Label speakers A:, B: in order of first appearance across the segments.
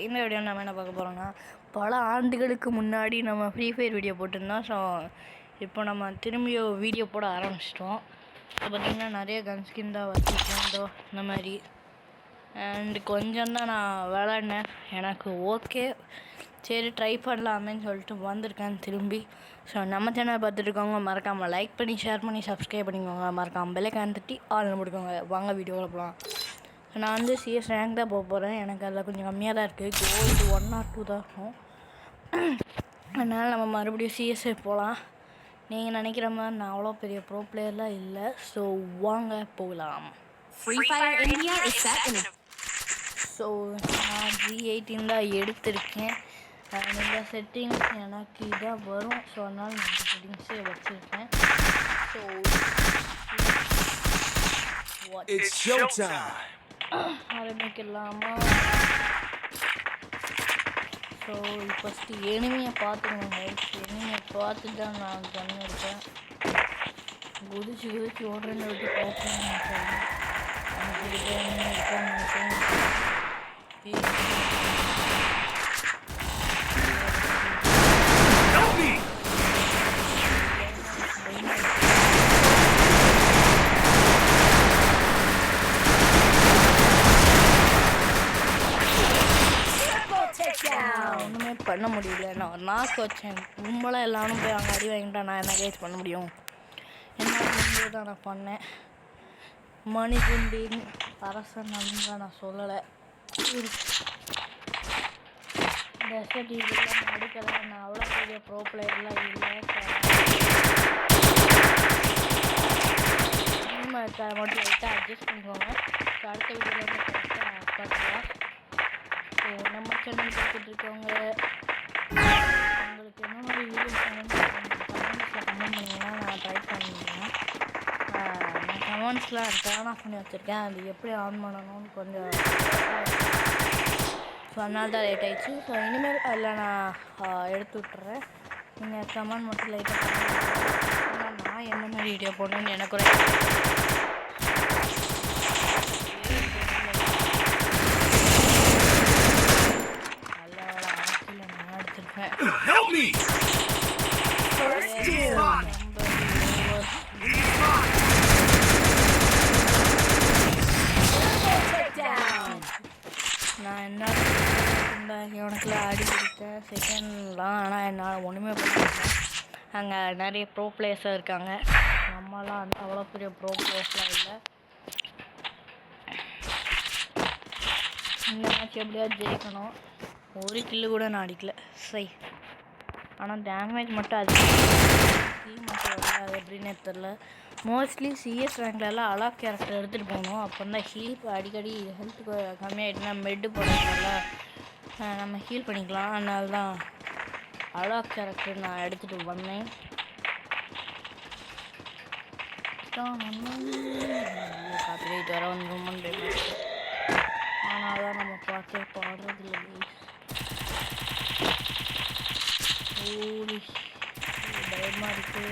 A: இந்த வீடியோ நம்ம என்ன பார்க்க போகிறோம்னா, பல ஆண்டுகளுக்கு முன்னாடி நம்ம ஃப்ரீ ஃபயர் வீடியோ போட்டிருந்தோம். ஸோ இப்போ நம்ம திரும்பியும் வீடியோ போட ஆரம்பிச்சிட்டோம். இப்போ பார்த்திங்கன்னா நிறைய கன் ஸ்கின் தான் வச்சுருக்கோம் இந்த மாதிரி. அண்டு கொஞ்சம் தான் நான் விளாட்னேன், எனக்கு ஓகே சரி ட்ரை பண்ணலாமேன்னு சொல்லிட்டு வந்திருக்கேன் திரும்பி. ஸோ நம்ம சேனல் பார்த்துருக்கவங்க மறக்காமல் லைக் பண்ணி ஷேர் பண்ணி சப்ஸ்கிரைப் பண்ணிக்கோங்க. மறக்காமல் பெல்லைக்கான் தட்டி ஆல் முடிக்கோங்க. வாங்க வீடியோவில் போகலாம். நான் வந்து சிஎஸ் ரேங்க் தான் போக போகிறேன். எனக்கு அதில் கொஞ்சம் கம்மியாக தான் இருக்குது. கோல்டு 1 or 2 தான் இருக்கும். அதனால் நம்ம மறுபடியும் சிஎஸ்ஏ போகலாம். நீங்கள் நினைக்கிற மாதிரி நான் அவ்வளோ பெரிய ப்ரோ பிளேயர்லாம் இல்லை. ஸோ வாங்க போகலாம். ஸோ நான் G18 தான் எடுத்திருக்கேன். இந்த செட்டிங்ஸ் எனக்கு இதாக வரும். ஸோ அதனால் நான் இந்த செட்டிங்ஸே வச்சுருக்கேன். ஸோ ஆரம்பிக்கலாமா? So first எனிமையை பார்த்துக்கணுங்க. எனிமையை பார்த்துட்டு தான் நான் பண்ணியிருக்கேன். குதிச்சு ஓடுறேன்னு விட்டு பார்ப்பேன். ஒன்றுமே பண்ண முடியல. நான் ஒரு நாக்கு வச்சேன். கும்பலாக எல்லாரும் போய் அங்கே அடி வாங்கிட்டா நான் என்ன கேஸ் பண்ண முடியும்? என்ன தான் நான் பண்ணேன். மணிகுண்டின் அரசன் அப்படின்னு நான் சொல்லலை. டெசர்ட் இதெல்லாம் அடிக்கலை. நான் அவ்வளோ பெரிய ப்ரோ பிளேயர்லாம் இல்லை. மட்டும் லைட்டாக அட்ஜஸ்ட் பண்ணிக்கோங்க. ஸோ அடுத்த வீடியோவில் வந்து கரெக்டாக பார்த்துக்கலாம். ஸோ நம்ம சேனல் பார்த்துட்ருக்கவங்க உங்களுக்கு என்ன மாதிரி வீடியோஸ் கமெண்ட்ஸில் கமெண்ட் பண்ணிங்கன்னா நான் ட்ரை பண்ணிக்கிறேன். நான் கமெண்ட்ஸ்லாம் டர்ன் ஆஃப் பண்ணி வச்சுருக்கேன். அது எப்படி ஆன் பண்ணணும்னு கொஞ்சம் ஸோ அதனால தான் லேட் ஆகிடுச்சு. ஸோ இனிமேல் அதில் நான் எடுத்து விட்டுறேன். நீங்கள் கமெண்ட் மட்டும் லைட்டாக பண்ணுங்கள். நான் என்ன மாதிரி வீடியோ போடணும்னு எனக்கு ஒரு
B: Help me!
A: நான் என்ன இவனுக்குலாம் அடி கொடுத்தேன் செகண்ட்லாம். ஆனால் என்னால் ஒன்றுமே பண்ண முடியல. அங்கே நிறைய ப்ரோ பிளேயர்ஸாக இருக்காங்க. நம்மலாம் அவ்வளோ பெரிய ப்ரோ பிளேயர்ஸ்லாம் இல்லை. இந்த மேட்ச் எப்படியாவது ஜெயிக்கணும். ஒரு கில்லு கூட நான் அடிக்கல. சரி, ஆனால் டேமேஜ் மட்டும் அது மட்டும் வரல. அது எப்படின்னே தெரில. மோஸ்ட்லி சிஎஸ் ரேங்க்லலாம் அலாக் கேரக்டர் எடுத்துகிட்டு போகணும். அப்போ தான் ஹீல் அடிக்கடி ஹெல்த்துக்கு கம்மியாகிட்டுனா மெட்டு போடுறதுனால நம்ம ஹீல் பண்ணிக்கலாம். அதனால தான் அலாக் கேரக்டர் நான் எடுத்துகிட்டு வந்தேன். காப்பிரைட் வர வந்து ஆனால் தான் நம்ம பாட்டே பாடுறதில்லை. பயமாக இருக்கு.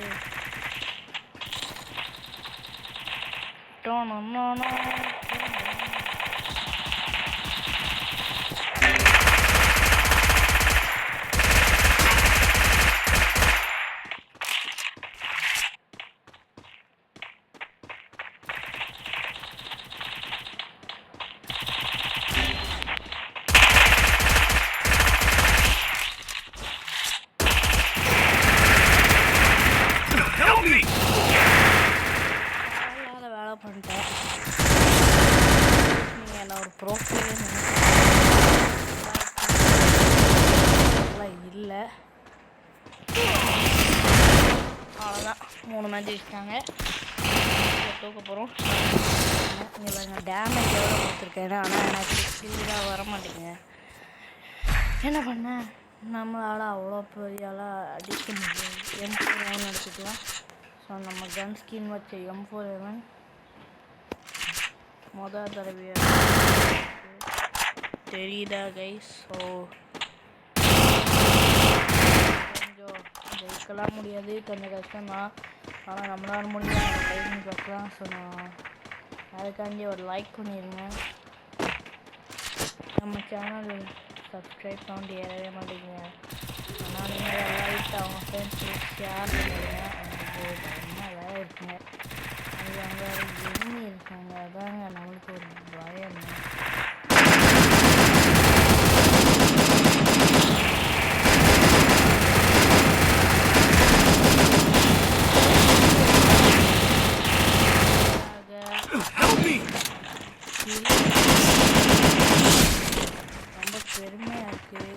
A: வேலை பண்ணிட்டேன். நீங்கள் என்ன ஒரு ப்ரோ பிளேயர் இல்லை. அவ்வளோதான், 3 மேட்ச் வச்சுட்டாங்க. தூக்க போகிறோம். இங்கே டேமேஜ் எவ்வளோ கொடுத்துருக்கேன். ஆனால் எனக்கு கிளியராக வர மாட்டேங்குங்க. என்ன பண்ணேன், நம்மளால் அவ்வளோ பெரியாலாம் அடிக்க முடியும். M4 அடிச்சுக்கலாம். ஸோ நம்ம கன் ஸ்கின் வச்ச M4 மொதல் தடவையாக தெரியுதா கைஸ்? ஸோ கொஞ்சம் ஜெயிக்கலாம் முடியாது, கொஞ்சம் கஷ்டம்தான். ஆனால் நம்மளால முடியும். டைமிங் பார்க்கலாம். ஸோ நான் அதுக்காண்டி ஒரு லைக் பண்ணிடுங்க. நம்ம சேனல் சப்ஸ்கிரைப் சவுண்ட் ஏறவே மாட்டேங்குங்க. ஆனால் நீங்கள் லைக் அவங்க ஃப்ரெண்ட்ஸ் ஷேர் பண்ணுங்க. அவங்களுக்கு பயமாக வேலை இருக்குங்க. அது அங்கே எண்ணி இருக்காங்க, அதாங்க நம்மளுக்கு ஒரு பயம். ரொம்ப பெருமையாக இருக்குது.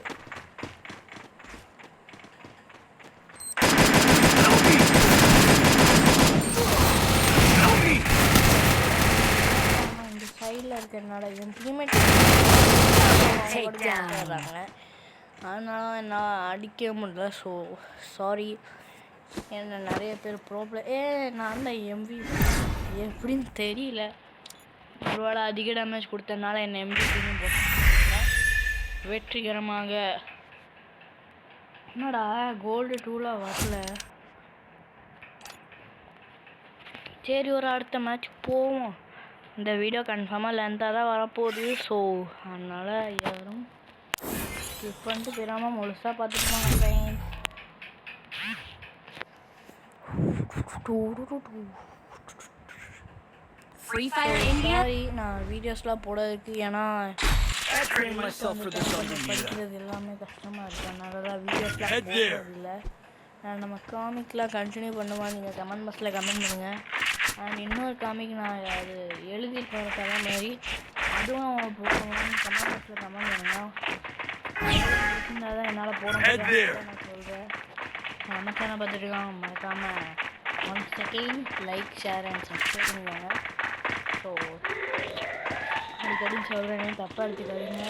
A: இந்த சைடில் இருக்கிறதுனால என் டீம்மேட் வர்றாங்க, அதனால என்னால் அடிக்க முடியல. So sorry. என்ன நிறைய பேர் ப்ராப்ளம் நான் தான் எம்பி எப்படின்னு தெரியல. ஒருவேளை அதிக டேமேஜ் கொடுத்ததுனால என்ன எம்பிபின்னு போட்டு வெற்றிகரமாக. என்னடா கோல்டு 2லாம் வரல. சரி, ஒரு அடுத்த மேட்ச் போவோம். இந்த வீடியோ கன்ஃபார்மாக லென்த்தாக தான் வரப்போகுது. ஸோ அதனால் யாரும் ஸ்கிப் பண்ணிட்டு போயிடாமல் முழுசாக பார்த்துட்டு போங்க friends.
B: Free Fire India.
A: Sorry, நான் வீடியோஸ்லாம் போடுறதுக்கு, ஏன்னா படிக்கிறது எல்லாமே கஷ்டமாக இருக்குது. அதனால தான் வீடியோஸ்லாம் போடுறதில்லை. நம்ம காமிக்லாம் கண்டினியூ பண்ணுவோம். நீங்கள் கமெண்ட் பாக்ஸில் கமெண்ட் பண்ணுங்கள். அண்ட் இன்னொரு காமிக் நான் அது எழுதியிருக்கிற கதை மாதிரி அதுவும் போடுவோம். கமெண்ட் பாக்ஸில் கமெண்ட் பண்ணுங்கள். இருந்தால் தான் என்னால் போட முடியும். நான் சொல்கிறேன், நம்ம சேனல் பார்த்துருக்கோம், மறக்காமல் 1 second like share and subscribe பண்ணுவாங்க. ஸோ அடிக்கடி சொல்கிறேன், தப்பாக எடுத்துக்காதீங்க.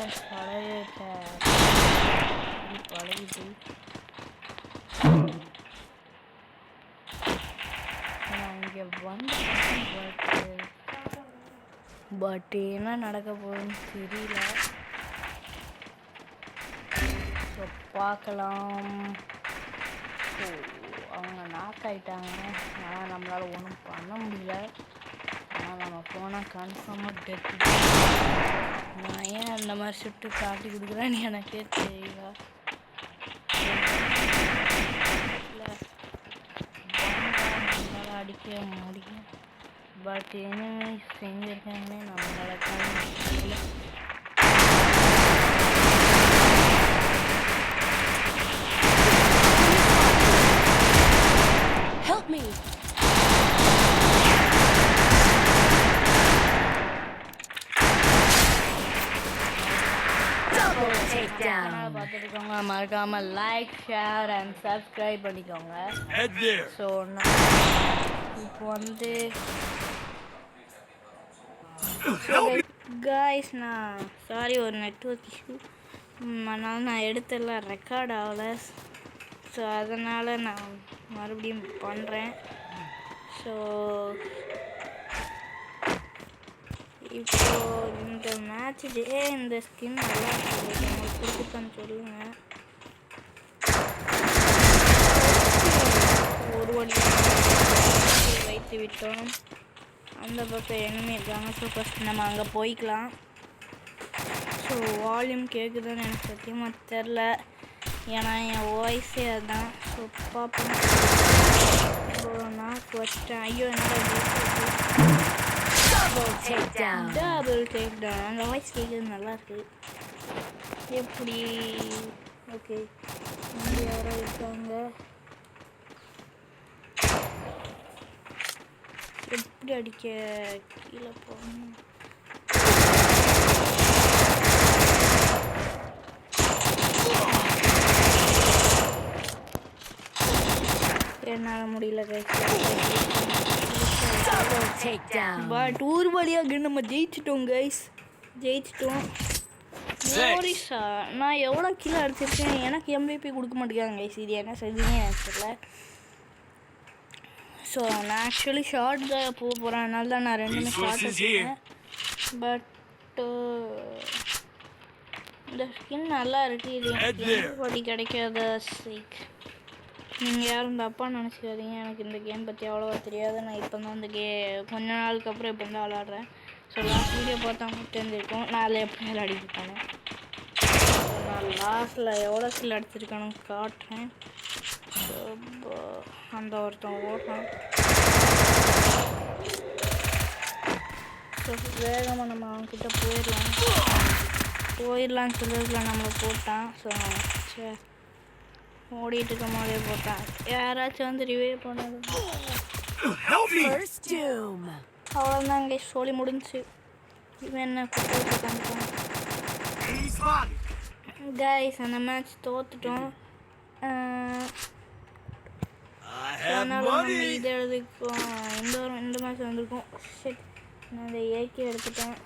A: பழகிட்டு நான் இங்கே வந்து பட் என்ன நடக்க போகுதுன்னு தெரியல. ஸோ பார்க்கலாம். ஸோ அவங்க நாக் ஆகிட்டாங்க, ஆனால் நம்மளால் ஒன்றும் பண்ண முடியல. ஆனால் நம்ம போனால் கன்ஃபார்மாக டெத்து. நான் ஏன் அந்த மாதிரி சுட்டு காட்டி கொடுக்குறேன்னு எனக்கே தெரியல. நம்மளால் அடிக்க முடியும், பட் எனிமி செஞ்சுருக்காங்கன்னு நம்மளால் தெரியல.
B: Help me. Double takedown.
A: பார்த்துருக்கோங்க, மறக்காமல் லைக் ஷேர் அண்ட் சப்ஸ்கிரைப் பண்ணிக்கோங்க. ஸோ நான் இப்போ வந்து காய்ஸ், நான் சாரி, ஒரு நெட்வொர்க் இஷ்யூ, அதனால் நான் எடுத்தெல்லாம் ரெக்கார்ட் ஆகலை. ஸோ அதனால் நான் மறுபடியும் பண்ணுறேன். ஸோ இப்போ இந்த மேட்ச்லேயே இந்த ஸ்கின் நல்லா இருக்குது, உங்களுக்கு பிடிச்சிருக்கான்னு சொல்லுங்கள். ஒரு வழி வைத்து விட்டோம். அந்த பக்கம் எனிமி இருக்காங்க. ஸோ ஃபஸ்ட் நம்ம அங்கே போய்க்கலாம். ஸோ வால்யூம் கேட்குதுன்னு எனக்கு சத்தியமாக தெரில, ஏன்னா என் வாய்ஸே அதுதான். ஸோ பார்ப்போம். ஸோ நான் வச்சிட்டேன். ஐயோ, என்னோட டபுள் டேக் டவுன். அந்த வாய்ஸ் கேட்குறது நல்லாயிருக்கு. எப்படி? ஓகே, இங்கே யாரோ இருக்காங்க. எப்படி அடிக்க? கீழே போகணும். என்னால் முடியல பட் ஒரு வழியாக நம்ம ஜெயிச்சிட்டோம் கைஸ், ஜெயிச்சிட்டோம். மோரிஸா, நான் எவ்வளோ கீழே அடிச்சிருக்கேன், எனக்கு எம்பிபி கொடுக்க மாட்டேங்காங்க கைஸ். இது என்ன செய்யுங்க எனக்கு தெரியல. ஸோ நான் ஆக்சுவலி ஷார்ட் தான் போக போகிறேன், அதனால தான் நான் 2மே ஷார்ட் வச்சுருக்கேன். பட் இந்த ஸ்கின் நல்லா இருக்குது. இது எனக்கு கிடைக்காத ஸ்ட்ரைக். நீங்கள் யாரும் தப்பாக நினச்சிக்காதீங்க, எனக்கு இந்த கேம் பற்றி அவ்வளோவா தெரியாது. நான் இப்போ தான் இந்த கொஞ்ச நாளுக்கு அப்புறம் இப்போ தான் விளாட்றேன். ஸோ லாஸ்ட் வீடியோ பார்த்தவங்க தெரிஞ்சிருக்கோம் நான் அதில் எப்படி விளையாடிட்டு போனேன். நான் லாஸ்ட்டில் எவ்வளோ கில் அடிச்சிருக்கானு காட்டுறேன். அந்த ஒருத்தன் ஓடுறான். ஸோ வேகமாக நம்ம அவன்கிட்ட போயிடலான்னு சொல்லிருக்கலாம். நம்மளை போட்டான். ஸோ சே ஓடிட்டு இருக்கும் போதே போட்டான். யாராச்சும் வந்து ரிவைவ் பண்ணது அவ்வளோதாங்க. சொல்லி முடிஞ்சு. இவன் என்ன கொடுத்துருக்கான் கைஸ். அந்த மேட்ச் தோத்துட்டோம். அதனால் நம்ம இதை எழுதிக்கோம். இந்த மேட்ச் வந்திருக்கோம். சரி நான் இந்த ஏக்கி எடுத்துட்டேன்.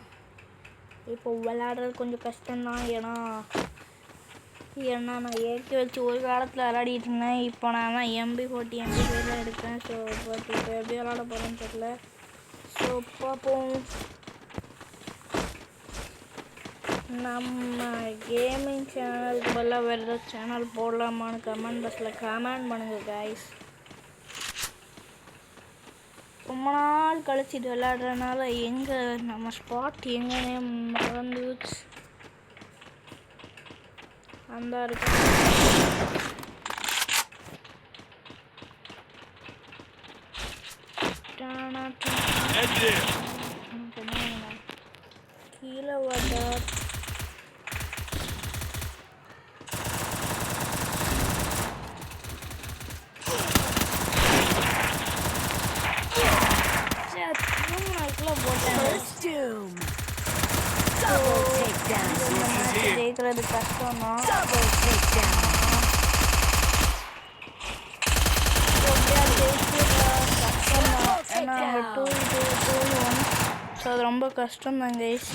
A: இப்போ விளையாடுறது கொஞ்சம் கஷ்டம்தான். ஏன்னா நான் ஏக்கி வச்சு ஒரு காலத்தில் விளையாடிட்டு இருந்தேன். இப்போ நான் தான் MP40 MP5 தான் எடுத்தேன். ஸோ இப்போ எப்படி விளையாட போகிறேன்னு தெரியல. ஸோ பார்ப்போம். நம்ம கேமிங் சேனலுக்கு பதிலாக வேறு ஏதாவது சேனல் போடலாமான்னு கமெண்ட் பாக்ஸில் கமெண்ட் பண்ணுங்கள் கைஸ். ரொம்ப நாள் கழிச்சு இது விளையாடுறதுனால எங்கே நம்ம ஸ்பாட் எங்கன்னே மறந்துச்சு. அந்த இருக்கு கீழே வந்தா ஜெயிக்கிறது கஷ்டம் தான். ஏன்னா 2-1. ஸோ அது ரொம்ப கஷ்டம் தான் கைஸ்.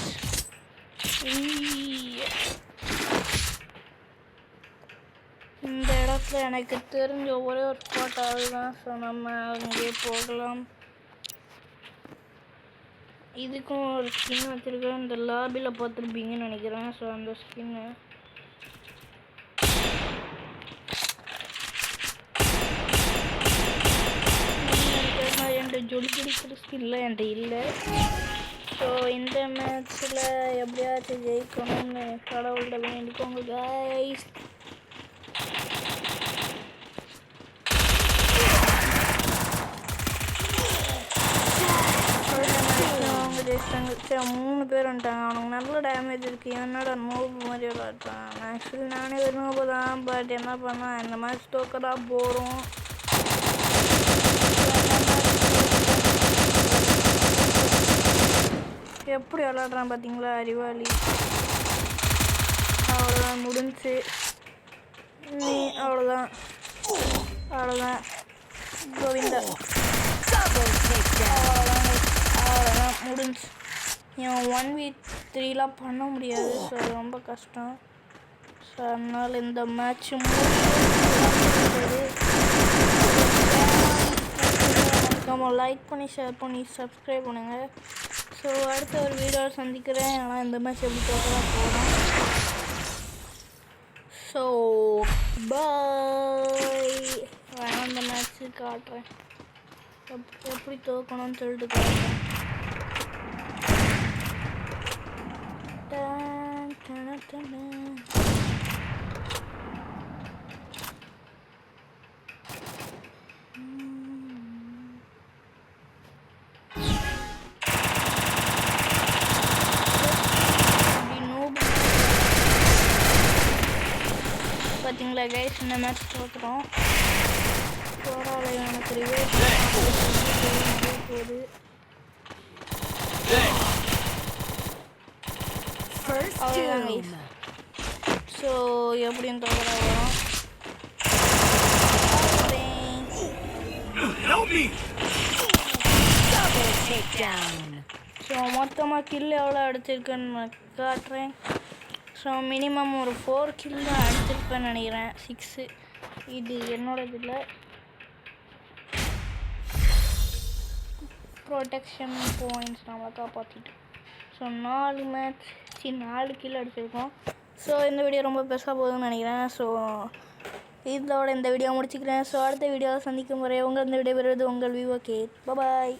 A: இந்த இடத்துல எனக்கு தெரிஞ்ச ஒரே ஒரு ஸ்பாட் அதுதான். ஸோ நம்ம அங்கே போகலாம். இதுக்கும் ஒரு ஸ்கின் வச்சுருக்கேன். இந்த லாபியில் பார்த்துருப்பீங்கன்னு நினைக்கிறேன். ஸோ அந்த ஸ்கின்னு என்கிட்ட ஜொலி பிடிக்கிற ஸ்கின்ல என்கிட்ட இல்லை. ஸோ இந்த மேட்ச்சில் எப்படியாச்சும் ஜெயிக்கணும்னு கடவுள்கிட்ட வேண்டிக்கோங்க கைஸ். சரி 3 பேர் வந்துட்டாங்க. அவனுக்கு நல்ல டேமேஜ் இருக்குது. என்னோட நோபு மாதிரி விளாட்றான். ஆக்சுவலி நானே ஒரு நோபு தான். பட் என்ன பண்ணால் இந்த மேட்ச் தோக்கதா போகிறோம். எப்படி விளாட்றான் பார்த்தீங்களா அறிவாளி. அவ்வளோதான் முடிஞ்சு. அவ்வளோதான் கோவிந்தா. அவ்வளோதான் முடிஞ்சு. இவன் 1v3லாம் பண்ண முடியாது. ஸோ அது ரொம்ப கஷ்டம். ஸோ அதனால் இந்த மேட்ச் லைக் பண்ணி ஷேர் பண்ணி சப்ஸ்கிரைப் பண்ணுங்கள். ஸோ அடுத்த ஒரு வீடியோவில் சந்திக்கிறேன். ஆனால் இந்த மேட்ச் எப்படி தோற்றலாம் போகிறோம். So bye. வேணாம் இந்த மேட்ச்சு காட்டுறேன் எப்படி தோக்கணும்னு சொல்லிட்டு காட்டுறேன். பார்த்தீங்களா கைஸ், இந்த மேட்ச் தோற்றுறோம். பரவாயில்ல, எனக்கு ரிவைவ் போகுது. அவ்வளோதான் கைஸ். ஸோ எப்படியும் தோற வரும். ஸோ மொத்தமாக கில் எவ்வளோ அடிச்சிருக்குன்னு நான் காட்டுறேன். ஸோ மினிமம் ஒரு 4 கில் தான் அடிச்சிருப்பேன்னு நினைக்கிறேன். 6 இது என்னோடது இல்லை. ப்ரொடெக்ஷன் பாயிண்ட்ஸ் நம்ம காப்பாற்றிட்டோம். ஸோ 4 கில் அடிச்சிருக்கோம். ஸோ இந்த வீடியோ ரொம்ப பெருசாக போகுதுன்னு நினைக்கிறேன். ஸோ இதோட இந்த வீடியோ முடிச்சுக்கிறேன். ஸோ அடுத்த வீடியோவை சந்திக்கும் முறை உங்கள் இந்த வீடியோ பெறுவது உங்கள் விவோ கே. பாய்.